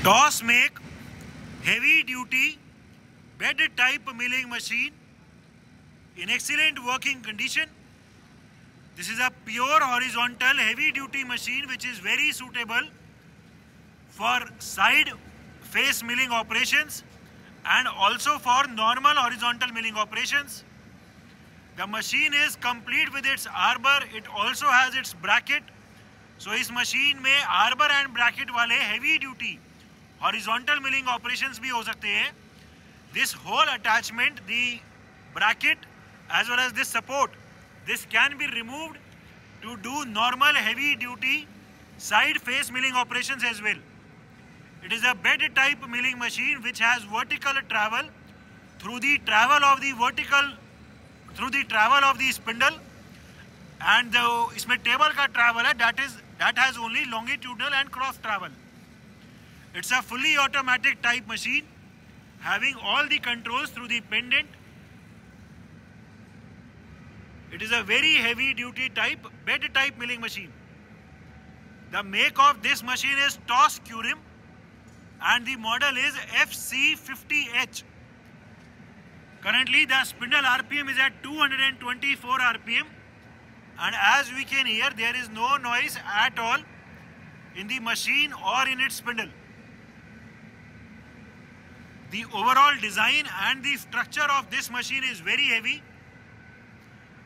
TOS make heavy duty bed type milling machine in excellent working condition. This is a pure horizontal heavy duty machine which is very suitable for side face milling operations and also for normal horizontal milling operations. The machine is complete with its arbor. It also has its bracket. So इस machine में arbor and bracket वाले heavy duty horizontal milling operations भी हो सकते हैं. This whole attachment, the bracket as well as this support, this can be removed to do normal heavy duty side face milling operations as well. It is a bed type milling machine which has vertical travel through the travel of the spindle, and इसमें table का travel है that has only longitudinal and cross travel. It's a fully automatic type machine having all the controls through the pendant. It is a very heavy duty type bed type milling machine. The make of this machine is TOS Curim and the model is FC50H. Currently the spindle RPM is at 224 RPM, and as we can hear there is no noise at all in the machine or in its spindle. The overall design and the structure of this machine is very heavy,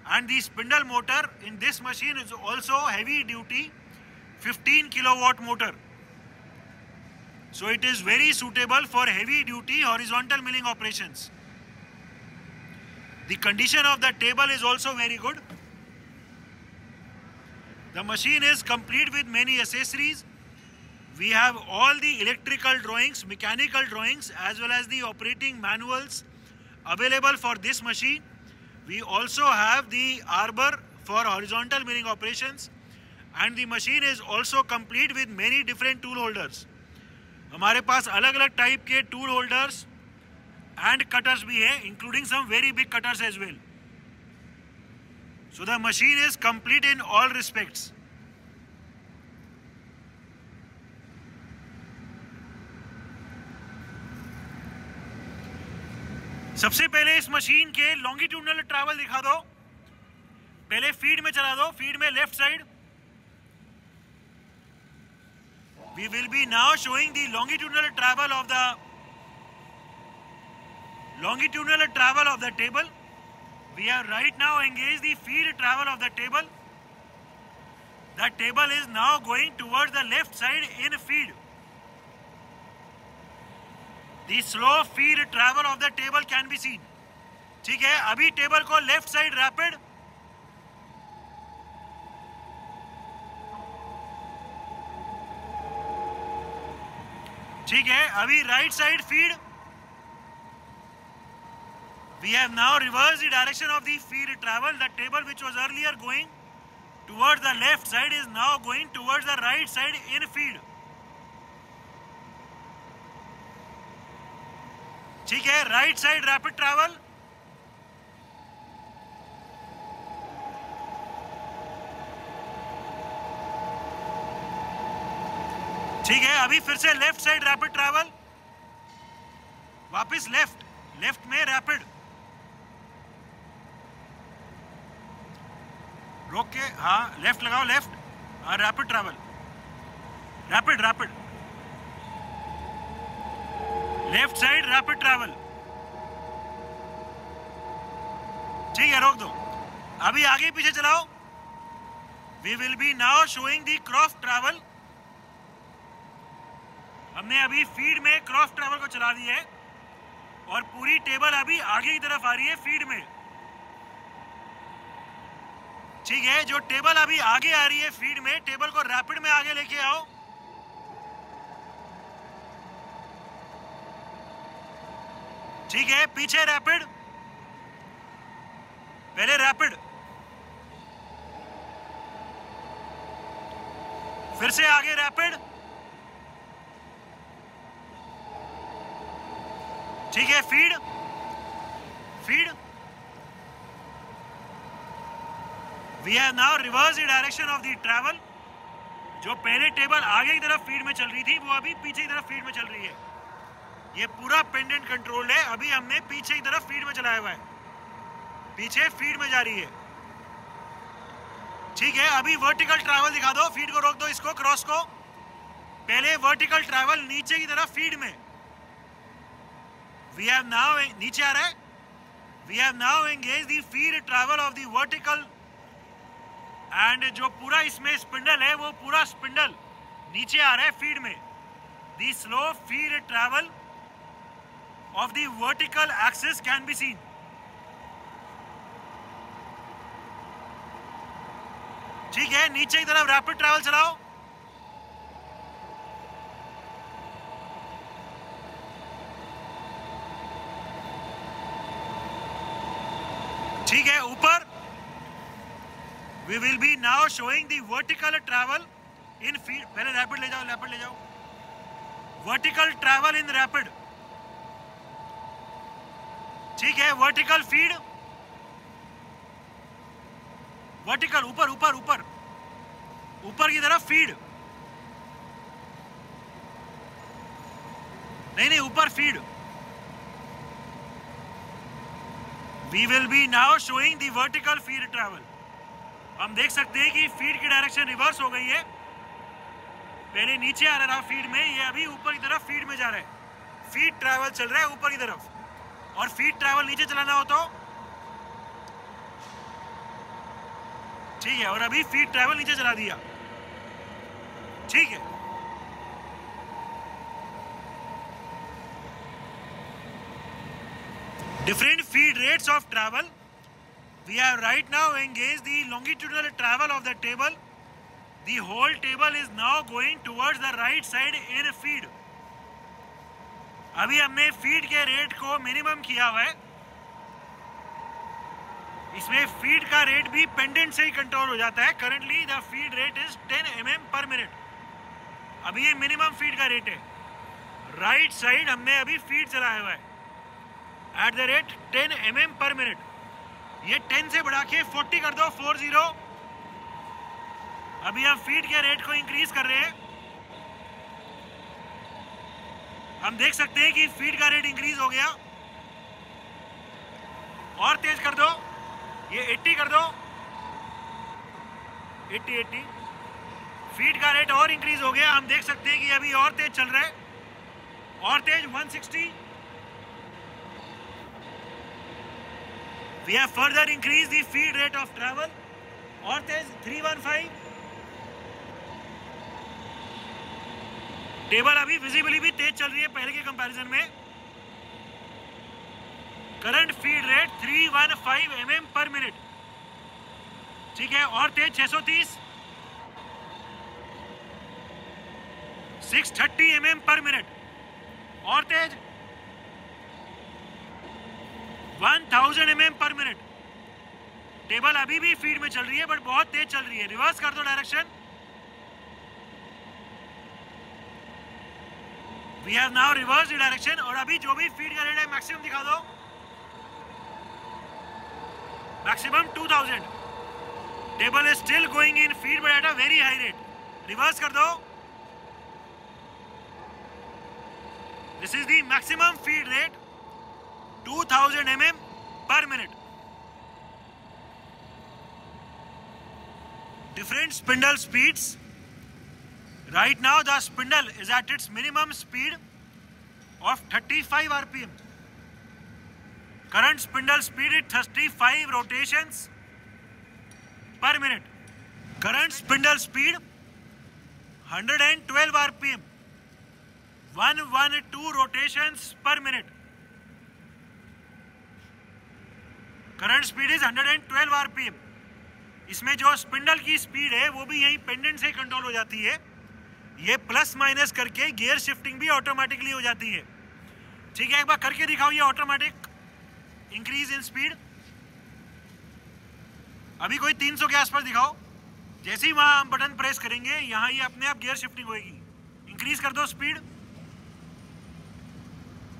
and the spindle motor in this machine is also heavy duty 15 kilowatt motor. So it is very suitable for heavy duty horizontal milling operations. The condition of the table is also very good. The machine is complete with many accessories. We have all the electrical drawings, mechanical drawings as well as the operating manuals available for this machine. We also have the arbor for horizontal milling operations, and the machine is also complete with many different tool holders. हमारे पास अलग अलग type के tool holders and cutters भी है, including some very big cutters as well. So the machine is complete in all respects. सबसे पहले इस machine के लॉन्गिट्यूडनल ट्रैवल दिखा दो. पहले फीड में चला दो, फीड में left side. We will be now showing the longitudinal travel of the table. We have right now engaged the feed travel of the table. The table is now going towards the left side in feed. The slow feed travel of the table can be seen. ठीक है, अभी table को left side rapid, ठीक है, अभी right side feed. We have now reversed the direction of the feed travel. The table which was earlier going towards the left side is now going towards the right side in feed. ठीक है, right side rapid travel. ठीक है, अभी फिर से left side rapid travel, वापस left में rapid. रोक के, हाँ लेफ्ट लगाओ, लेफ्ट, हाँ rapid travel, rapid left side rapid travel. ठीक है, रोक दो. अभी आगे पीछे चलाओ. We will be now showing the cross travel. हमने अभी फीड में क्रॉस ट्रैवल को चला दिया है और पूरी टेबल अभी आगे की तरफ आ रही है फीड में. ठीक है, जो टेबल अभी आगे आ रही है फीड में, टेबल को रैपिड में आगे लेके आओ. ठीक है, पीछे रैपिड, पहले रैपिड, फिर से आगे रैपिड. ठीक है, feed. We have now reversed the direction of the travel. जो पहले टेबल आगे की तरफ फीड में चल रही थी वो अभी पीछे की तरफ फीड में चल रही है। ये पूरा पेंडेंट कंट्रोल है। अभी हमने पीछे की तरफ फीड में चलाया हुआ है, पीछे फीड में जा रही है। ठीक है, अभी वर्टिकल ट्रैवल दिखा दो, फीड को रोक दो, इसको क्रॉस को। पहले वर्टिकल ट्रैवल नीचे की तरफ फीड में, वी हैव नाउ, नीचे आ रहा है, we have now engage the feed travel of the vertical, and जो पूरा इसमें स्पिंडल है वो पूरा स्पिंडल नीचे आ रहा है फीड में। The slow feed travel of the vertical axis can be seen. ठीक है, नीचे की तरफ रैपिड ट्रैवल चलाओ। ठीक है, ऊपर we will be now showing the vertical travel in feed। पहले रैपिड ले जाओ, रैपिड ले जाओ, वर्टिकल ट्रैवल इन रैपिड। ठीक है, वर्टिकल फीड, वर्टिकल ऊपर ऊपर ऊपर ऊपर की तरफ फीड, नहीं ऊपर feed. We will be now showing the vertical feed travel। हम देख सकते हैं कि फीड की डायरेक्शन रिवर्स हो गई है। पहले नीचे आ रहा फीड में, ये अभी ऊपर की तरफ फीड में जा रहा है। फीड ट्रैवल चल रहा है ऊपर की तरफ, और फीड ट्रैवल नीचे चलाना हो तो ठीक है, और अभी फीड ट्रैवल नीचे चला दिया। ठीक है, different feed rates of travel। We have right now engaged the longitudinal travel of the table। The whole table is now going towards the right side in feed। अभी हमने फीड के rate को minimum किया हुआ है। इसमें feed का rate भी पेंडेंट से ही कंट्रोल हो जाता है। Currently the feed rate is 10 mm पर मिनट। अभी ये मिनिमम फीड का रेट है। राइट साइड हमने अभी फीड चलाया हुआ है एट द रेट 10 mm पर मिनट। ये 10 से बढ़ा के 40 कर दो, 40। अभी हम फीड के रेट को इंक्रीज कर रहे हैं। हम देख सकते हैं कि फीड का रेट इंक्रीज हो गया। और तेज कर दो, ये 80 कर दो, 80। फीड का रेट और इंक्रीज हो गया। हम देख सकते हैं कि अभी और तेज चल रहा है, और तेज 160। We have further increased the feed rate of travel, और तेज 315। टेबल अभी विजिबली भी तेज चल रही है पहले के कंपैरिजन में। करंट फीड रेट 315 mm पर मिनट। ठीक है, और तेज 630, 630 mm पर मिनट, और तेज 1000 mm पर मिनट। टेबल अभी भी फीड में चल रही है, बट बहुत तेज चल रही है। रिवर्स कर दो direction. We have now reverse the direction, और अभी जो भी फीड का रेट है मैक्सिमम दिखा दो, maximum 2000। Table is still going in feed but at a very high rate. Reverse कर दो। This is the maximum feed rate 2000 mm per minute। Different spindle speeds। Right now the spindle is at its minimum speed of 35 rpm। Current spindle speed is 35 rotations per minute। Current spindle speed 112 rpm, 112 rotations per minute। Current speed is 112 rpm। इसमें जो spindle की speed है वो भी यही pendant से control हो जाती है। ये प्लस माइनस करके गियर शिफ्टिंग भी ऑटोमेटिकली हो जाती है। ठीक है, एक बार करके दिखाओ ये ऑटोमेटिक इंक्रीज इन स्पीड। अभी कोई 300 के आसपास दिखाओ। जैसे ही वहां हम बटन प्रेस करेंगे, यहाँ ये अपने आप गियर शिफ्टिंग होगी। इंक्रीज कर दो स्पीड,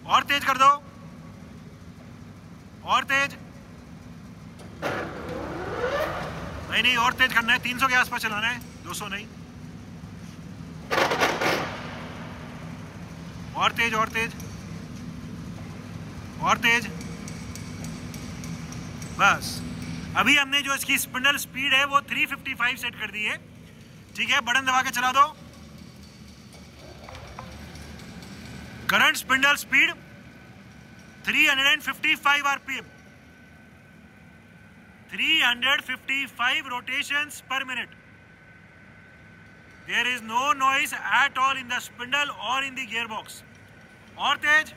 और तेज कर दो, और तेज, नहीं और तेज करना है। 300 के आसपास चलाना है, 200 नहीं। और तेज और तेज और तेज, बस। अभी हमने जो इसकी स्पिंडल स्पीड है वो 355 सेट कर दी है, ठीक है। बटन दबा के चला दो। Current spindle speed 355 RPM, 355 rotations per minute. There is no noise at all in the spindle or in the gearbox. और तेज,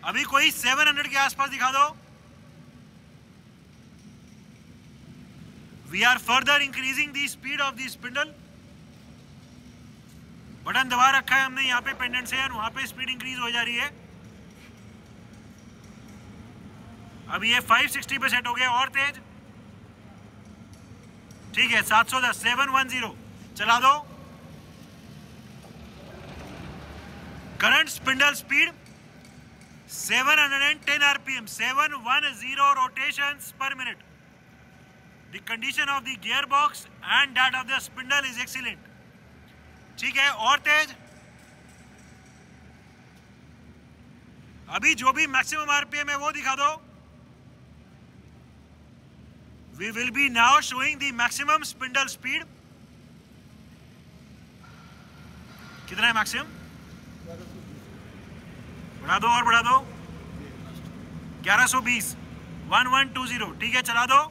अभी कोई 700 के आसपास दिखा दो। We are further increasing the speed of the spindle. Button दबा रखा है हमने यहाँ पे पेंडेंट से, और वहां पे स्पीड इंक्रीज हो जा रही है। अभी ये 560 पे सेट हो गया। और तेज, ठीक है। 710, 710 चला दो। Current spindle speed 710 RPM, 710 rotations per minute. The condition of the gearbox and that of the spindle is excellent. ठीक है। और तेज, अभी जो भी मैक्सिमम आरपीएम है वो दिखा दो। We will be now showing the maximum spindle speed. कितना है मैक्सिमम? बढ़ा दो और बढ़ा दो। 1120, 1120, ठीक है। चला दो।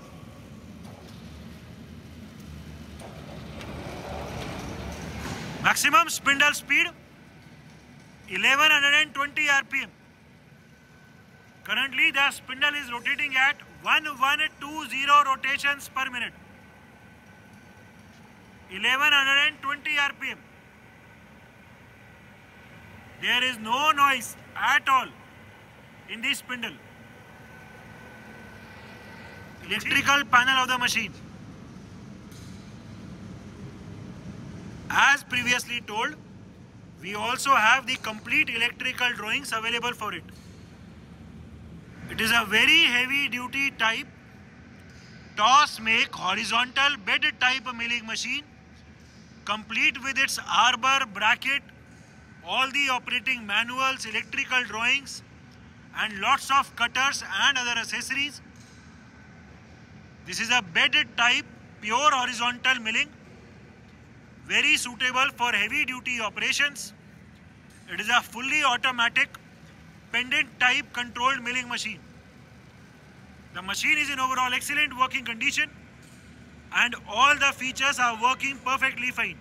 Maximum spindle speed 1120 RPM. Currently the spindle is rotating at 1120 rotations per minute. 1120 RPM. There is no noise at all in the spindle. Electrical panel of the machine. As previously told, we also have the complete electrical drawings available for it. It is a very heavy duty type toss make horizontal bed type milling machine, complete with its arbor, bracket, all the operating manuals, electrical drawings and lots of cutters and other accessories. This is a bed type pure horizontal milling, very suitable for heavy duty operations. It is a fully automatic pendant type controlled milling machine. The machine is in overall excellent working condition and all the features are working perfectly fine.